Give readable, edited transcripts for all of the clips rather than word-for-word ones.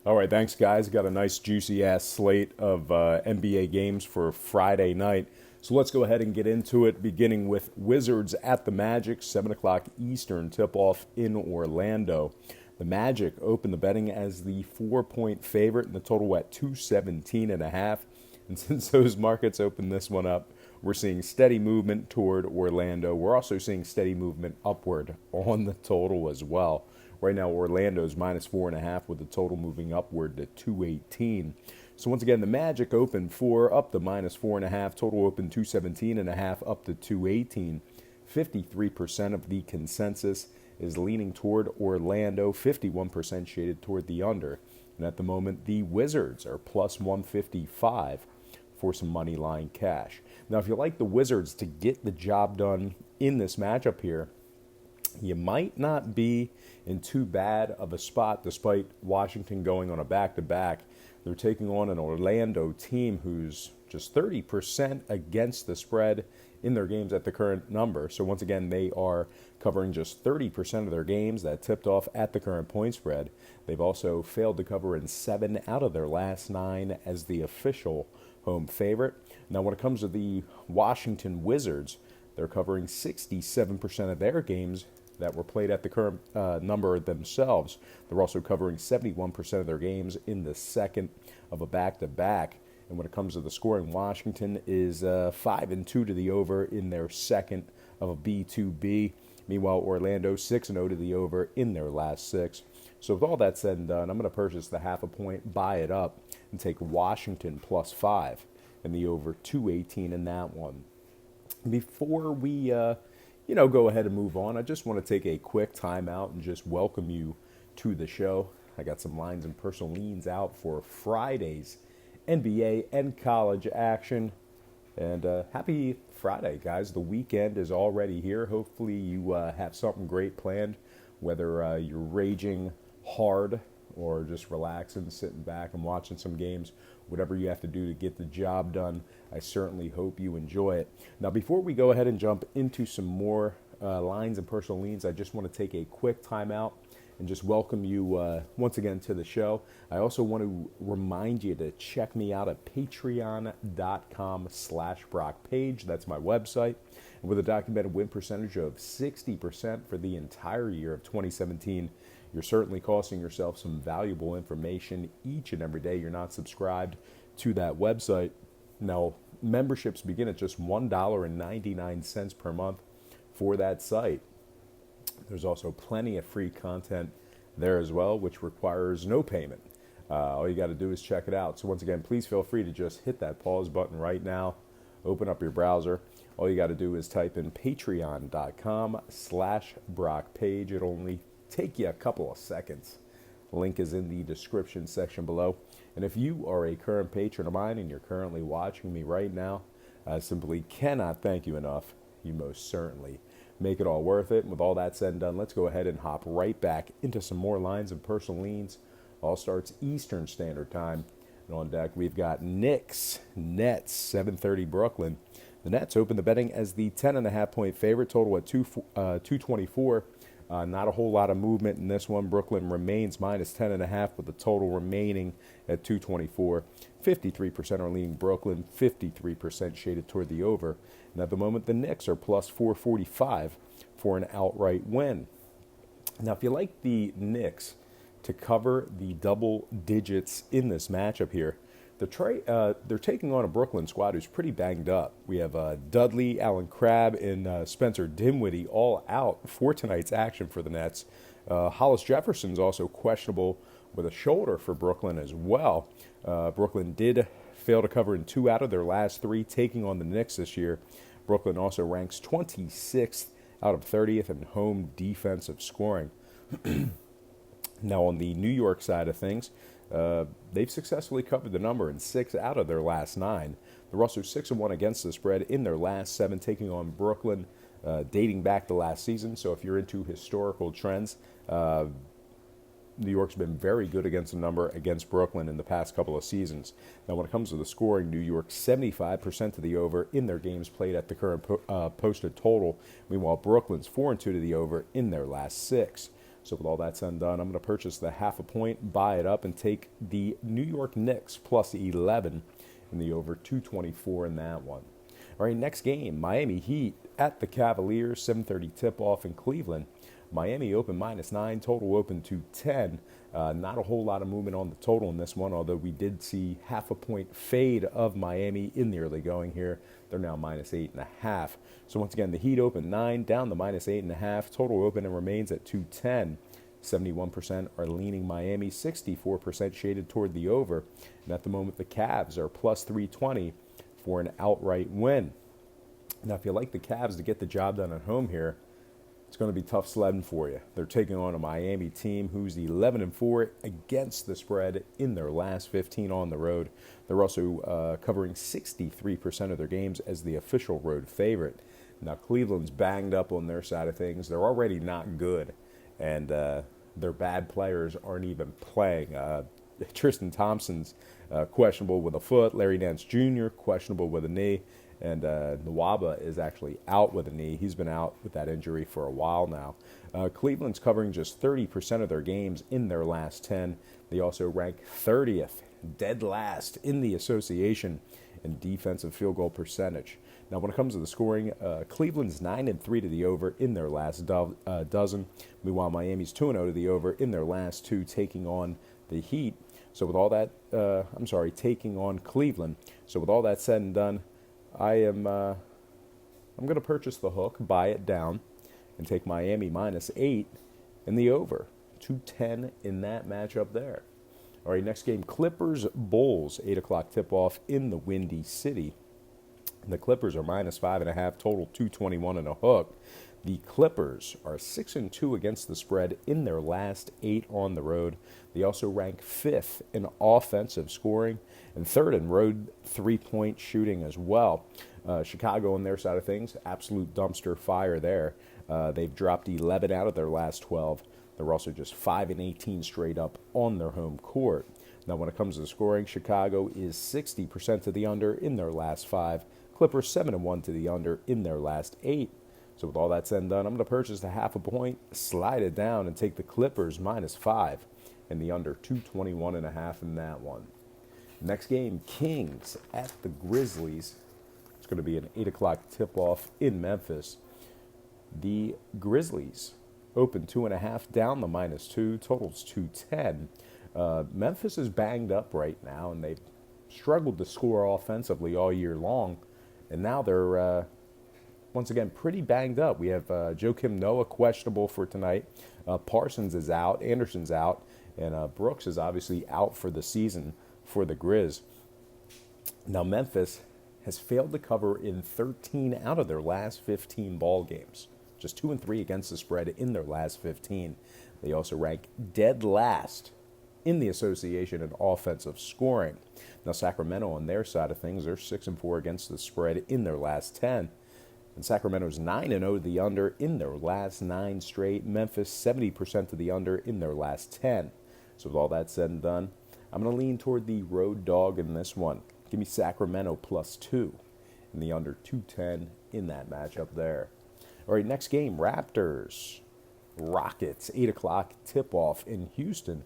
All right, thanks, guys. Got a nice, juicy ass slate of NBA games for Friday night. So let's go ahead and get into it, beginning with Wizards at the Magic, 7 o'clock Eastern tip off in Orlando. The Magic opened the betting as the 4-point favorite, and the total at 217.5. And since those markets opened this one up, we're seeing steady movement toward Orlando. We're also seeing steady movement upward on the total as well. Right now, Orlando's minus 4.5 with the total moving upward to 218. So once again, the Magic opened 4 up to minus 4.5. Total open 217.5 up to 218. 53% of the consensus is leaning toward Orlando. 51% shaded toward the under. And at the moment, the Wizards are plus 155 for some money line cash. Now, if you like the Wizards to get the job done in this matchup here, you might not be in too bad of a spot despite Washington going on a back-to-back. They're taking on an Orlando team who's just 30% against the spread in their games at the current number. So once again, they are covering just 30% of their games that tipped off at the current point spread. They've also failed to cover in 7 out of their last 9 as the official home favorite. Now, when it comes to the Washington Wizards, they're covering 67% of their games that were played at the current number themselves. They're also covering 71% of their games in the second of a back-to-back. And when it comes to the scoring, Washington is 5-2 to the over in their second of a B2B. Meanwhile, Orlando 6-0 to the over in their last 6. So with all that said and done, I'm going to purchase the half a point, buy it up, and take Washington plus 5 and the over 218 in that one. Before we go ahead and move on, I just want to take a quick timeout and just welcome you to the show. I got some lines and personal leans out for Friday's NBA and college action. And happy Friday, guys. The weekend is already here. Hopefully you have something great planned, whether you're raging hard or just relaxing, sitting back and watching some games. Whatever you have to do to get the job done, I certainly hope you enjoy it. Now, before we go ahead and jump into some more lines and personal leans, I just want to take a quick timeout and just welcome you once again to the show. I also want to remind you to check me out at patreon.com/BrockPage. That's my website. And with a documented win percentage of 60% for the entire year of 2017, you're certainly costing yourself some valuable information each and every day you're not subscribed to that website. Now, memberships begin at just $1.99 per month for that site. There's also plenty of free content there as well, which requires no payment. All you got to do is check it out. So once again, please feel free to just hit that pause button right now. Open up your browser. All you got to do is type in patreon.com/BrockPage. It'll only take you a couple of seconds. Link is in the description section below. And if you are a current patron of mine and you're currently watching me right now, I simply cannot thank you enough. You most certainly make it all worth it. And with all that said and done, let's go ahead and hop right back into some more lines of personal leans. All starts Eastern Standard Time. And on deck, we've got Knicks, Nets, 7:30 Brooklyn. The Nets open the betting as the 10.5 point favorite, total at 224. Not a whole lot of movement in this one. Brooklyn remains minus 10.5 with the total remaining at 224. 53% are leaning Brooklyn, 53% shaded toward the over. And at the moment, the Knicks are plus 445 for an outright win. Now, if you like the Knicks to cover the double digits in this matchup here, they're taking on a Brooklyn squad who's pretty banged up. We have Dudley, Allen Crabbe, and Spencer Dinwiddie all out for tonight's action for the Nets. Hollis Jefferson's also questionable with a shoulder for Brooklyn as well. Brooklyn did fail to cover in 2 out of their last 3, taking on the Knicks this year. Brooklyn also ranks 26th out of 30th in home defensive scoring. Now, on the New York side of things, they've successfully covered the number in 6 out of their last 9. They're also 6-1 against the spread in their last 7, taking on Brooklyn dating back to last season. So if you're into historical trends, New York's been very good against the number against Brooklyn in the past couple of seasons. Now, when it comes to the scoring, New York 75% to the over in their games played at the current posted total. Meanwhile, Brooklyn's 4-2 to the over in their last 6. So with all that said and done, I'm going to purchase the half a point, buy it up, and take the New York Knicks plus 11 in the over 224 in that one. All right, next game, Miami Heat at the Cavaliers, 7:30 tip-off in Cleveland. Miami open -9, total open to 10. Not a whole lot of movement on the total in this one, although we did see half a point fade of Miami in the early going here. They're now -8.5. So once again, the Heat open 9, down to -8.5. Total open and remains at 210. 71% are leaning Miami, 64% shaded toward the over. And at the moment, the Cavs are plus 320 for an outright win. Now, if you like the Cavs to get the job done at home here, it's going to be tough sledding for you. They're taking on a Miami team who's 11-4 against the spread in their last 15 on the road. They're also covering 63% of their games as the official road favorite. Now, Cleveland's banged up on their side of things. They're already not good, and their bad players aren't even playing. Tristan Thompson's questionable with a foot. Larry Nance Jr. questionable with a knee. And Nwaba is actually out with a knee. He's been out with that injury for a while now. Cleveland's covering just 30% of their games in their last 10. They also rank 30th, dead last in the association in defensive field goal percentage. Now, when it comes to the scoring, Cleveland's 9-3 to the over in their last dozen. Meanwhile, Miami's 2-0 to the over in their last 2, taking on the Heat. So with all that, taking on Cleveland. So with all that said and done, I'm going to purchase the hook, buy it down, and take Miami -8 in the over. 210 in that matchup there. All right, next game, Clippers-Bulls, 8 o'clock tip-off in the Windy City. The Clippers are -5.5, total 221 and a hook. The Clippers are 6-2 against the spread in their last 8 on the road. They also rank 5th in offensive scoring and 3rd in road three-point shooting as well. Chicago on their side of things, absolute dumpster fire there. They've dropped 11 out of their last 12. They're also just 5-18 straight up on their home court. Now, when it comes to scoring, Chicago is 60% to the under in their last 5. Clippers 7-1 to the under in their last 8. So with all that said and done, I'm going to purchase the half a point, slide it down, and take the Clippers -5 and the under 221.5 in that one. Next game, Kings at the Grizzlies. It's going to be an 8 o'clock tip-off in Memphis. The Grizzlies open 2.5, down the -2, totals 210. Memphis is banged up right now, and they've struggled to score offensively all year long. And now they're, once again, pretty banged up. We have Joakim Noah questionable for tonight. Parsons is out, Anderson's out, and Brooks is obviously out for the season for the Grizz. Now, Memphis has failed to cover in 13 out of their last 15 ball games. Just 2-3 against the spread in their last 15. They also rank dead last in the association in offensive scoring. Now, Sacramento on their side of things, they're 6-4 against the spread in their last 10. And Sacramento's 9-0 to the under in their last 9 straight. Memphis 70% to the under in their last 10. So with all that said and done, I'm going to lean toward the road dog in this one. Give me Sacramento +2 and the under 210 in that matchup there. All right, next game, Raptors, Rockets, 8 o'clock tip-off in Houston.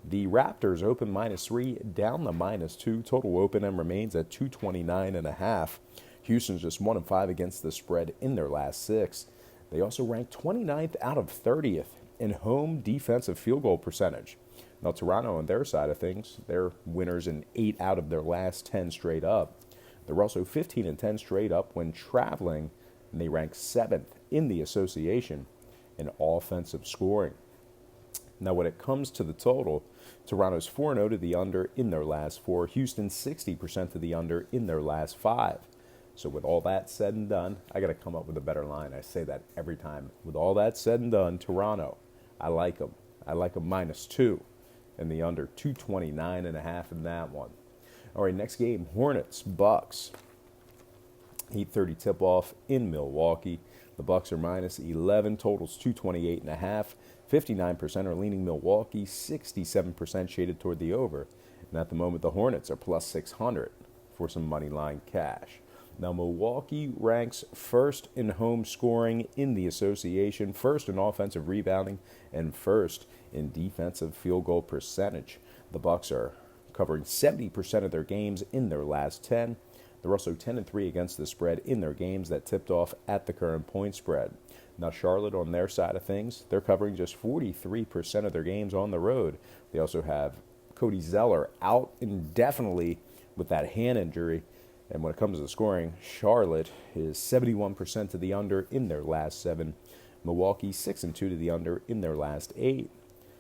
The Raptors open -3, down the -2. Total open and remains at 229.5. Houston's just 1-5 against the spread in their last 6. They also rank 29th out of 30th in home defensive field goal percentage. Now, Toronto on their side of things, they're winners in 8 out of their last 10 straight up. They're also 15-10 straight up when traveling, and they rank 7th in the association in offensive scoring. Now, when it comes to the total, Toronto's 4-0 to the under in their last 4. Houston 60% to the under in their last 5. So with all that said and done, I got to come up with a better line. I say that every time. With all that said and done, Toronto, I like them. I like them -2 and the under 229.5 in that one. All right, next game, Hornets, Bucks. 8:30 tip-off in Milwaukee. The Bucks are -11, totals 228.5. 59% are leaning Milwaukee, 67% shaded toward the over. And at the moment, the Hornets are +600 for some money line cash. Now, Milwaukee ranks first in home scoring in the association, first in offensive rebounding, and first in defensive field goal percentage. The Bucks are covering 70% of their games in their last 10. They're also 10-3 against the spread in their games that tipped off at the current point spread. Now, Charlotte, on their side of things, they're covering just 43% of their games on the road. They also have Cody Zeller out indefinitely with that hand injury. And when it comes to the scoring, Charlotte is 71% to the under in their last 7. Milwaukee 6-2 to the under in their last 8.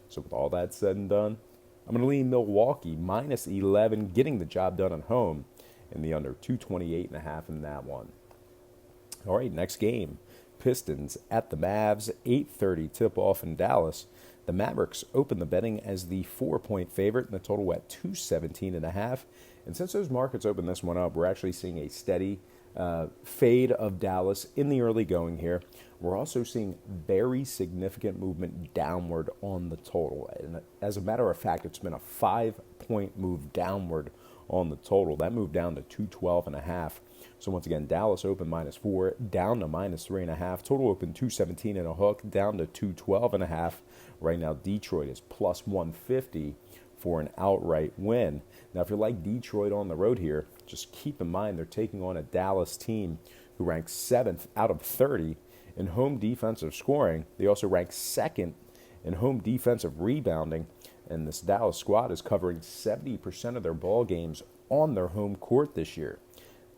So with all that said and done, I'm going to lean Milwaukee minus 11, getting the job done at home in the under 228.5 in that one. All right, next game. Pistons at the Mavs, 8:30 tip-off in Dallas. The Mavericks open the betting as the 4-point favorite, and the total at 217.5. And since those markets opened this one up, we're actually seeing a steady fade of Dallas in the early going here. We're also seeing very significant movement downward on the total. And as a matter of fact, it's been a 5-point move downward on the total. That moved down to 212.5. So once again, Dallas open -4, down to -3.5. Total open 217 and a hook, down to 212.5. Right now, Detroit is +150 for an outright win. Now, if you like Detroit on the road here, just keep in mind they're taking on a Dallas team who ranks 7th out of 30 in home defensive scoring. They also rank 2nd in home defensive rebounding. And this Dallas squad is covering 70% of their ball games on their home court this year.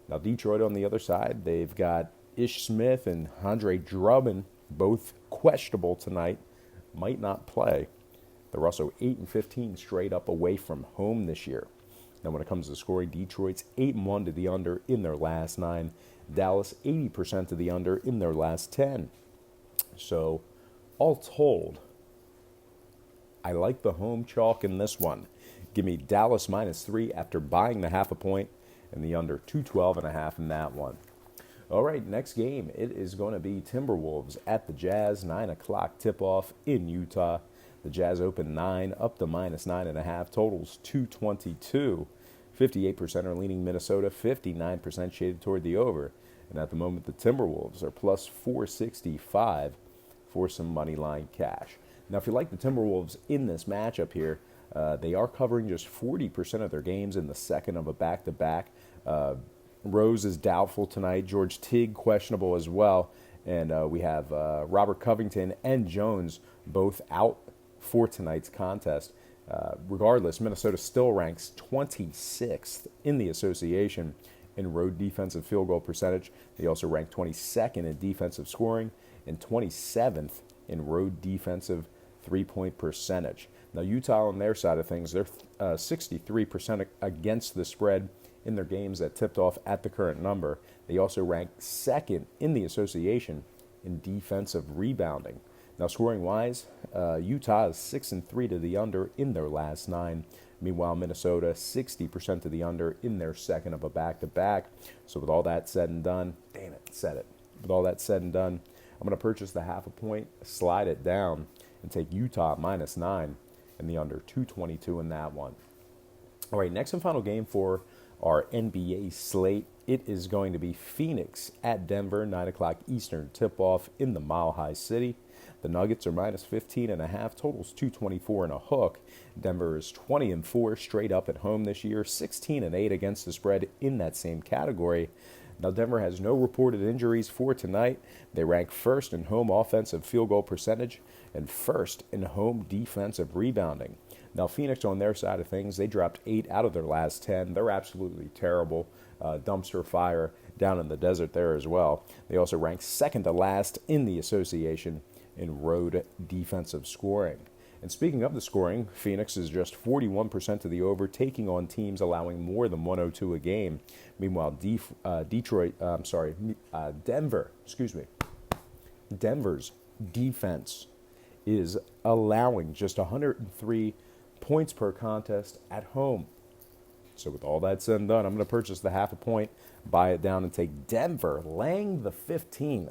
Now, Detroit on the other side, they've got Ish Smith and Andre Drummond, both questionable tonight, might not play. They're also 8-15 straight up away from home this year. Now, when it comes to scoring, Detroit's 8-1 to the under in their last 9. Dallas 80% to the under in their last 10. So, all told, I like the home chalk in this one. Give me Dallas -3 after buying the 0.5 point and the under 212.5 in that one. All right, next game. It is going to be Timberwolves at the Jazz, 9 o'clock tip-off in Utah. The Jazz open 9, up to -9.5. Totals 222. 58% are leaning Minnesota, 59% shaded toward the over. And at the moment, the Timberwolves are +465 for some money line cash. Now, if you like the Timberwolves in this matchup here, they are covering just 40% of their games in the second of a back-to-back. Rose is doubtful tonight. George Teague questionable as well. And we have Robert Covington and Jones both out for tonight's contest. Regardless, Minnesota still ranks 26th in the association in road defensive field goal percentage. They also rank 22nd in defensive scoring and 27th in road defensive three-point percentage. Now, Utah on their side of things, they're 63% against the spread in their games that tipped off at the current number. They also rank 2nd in the association in defensive rebounding. Now, scoring-wise, Utah is 6-3 to the under in their last 9. Meanwhile, Minnesota 60% to the under in their second of a back-to-back. So with all that said and done, With all that said and done, I'm going to purchase the 0.5 point, slide it down, and take Utah -9 and the under 222 in that one. All right, next and final game for our NBA slate. It is going to be Phoenix at Denver, 9 o'clock Eastern tip-off in the Mile High City. The Nuggets are -15.5, totals 224 and a hook. Denver is 20-4 straight up at home this year, 16-8 against the spread in that same category. Now, Denver has no reported injuries for tonight. They rank 1st in home offensive field goal percentage and 1st in home defensive rebounding. Now, Phoenix on their side of things, they dropped 8 out of their last 10. They're absolutely terrible. Dumpster fire down in the desert there as well. They also rank 2nd to last in the association in road defensive scoring. And speaking of the scoring, Phoenix is just 41% to the over, taking on teams allowing more than 102 a game. Meanwhile, Denver's defense is allowing just 103 points per contest at home. So with all that said and done, I'm going to purchase the 0.5 point, buy it down, and take Denver, laying the 15,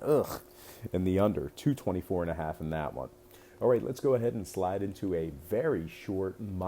in the under, 224.5 in that one. All right, let's go ahead and slide into a very short